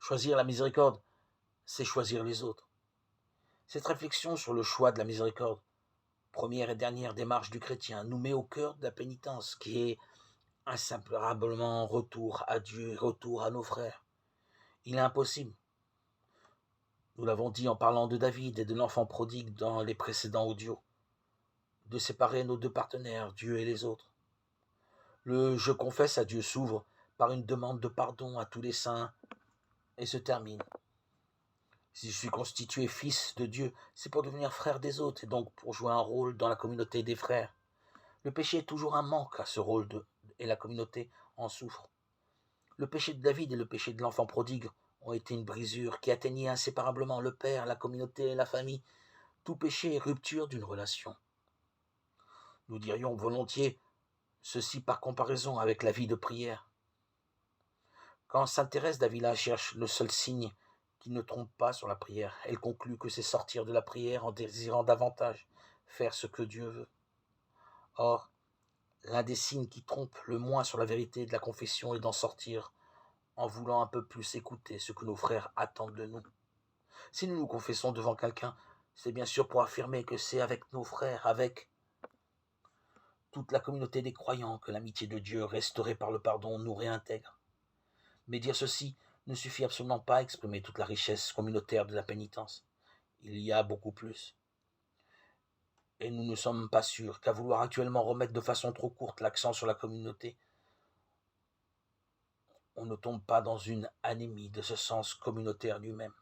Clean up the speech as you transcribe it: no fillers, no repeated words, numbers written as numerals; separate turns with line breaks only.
Choisir la miséricorde, c'est choisir les autres. Cette réflexion sur le choix de la miséricorde, première et dernière démarche du chrétien, nous met au cœur de la pénitence, qui est inséparablement retour à Dieu et retour à nos frères. Il est impossible, nous l'avons dit en parlant de David et de l'enfant prodigue dans les précédents audios, de séparer nos deux partenaires, Dieu et les autres. Le « je confesse à Dieu » s'ouvre par une demande de pardon à tous les saints et se termine. Si je suis constitué fils de Dieu, c'est pour devenir frère des autres et donc pour jouer un rôle dans la communauté des frères. Le péché est toujours un manque à ce rôle et la communauté en souffre. Le péché de David et le péché de l'enfant prodigue ont été une brisure qui atteignait inséparablement le père, la communauté et la famille. Tout péché est rupture d'une relation. Nous dirions volontiers ceci par comparaison avec la vie de prière. Quand sainte Thérèse d'Avila cherche le seul signe qui ne trompe pas sur la prière, elle conclut que c'est sortir de la prière en désirant davantage faire ce que Dieu veut. Or, l'un des signes qui trompe le moins sur la vérité de la confession est d'en sortir en voulant un peu plus écouter ce que nos frères attendent de nous. Si nous nous confessons devant quelqu'un, c'est bien sûr pour affirmer que c'est avec nos frères, avec toute la communauté des croyants que l'amitié de Dieu, restaurée par le pardon, nous réintègre. Mais dire ceci ne suffit absolument pas à exprimer toute la richesse communautaire de la pénitence. Il y a beaucoup plus. Et nous ne sommes pas sûrs qu'à vouloir actuellement remettre de façon trop courte l'accent sur la communauté, on ne tombe pas dans une anémie de ce sens communautaire lui-même.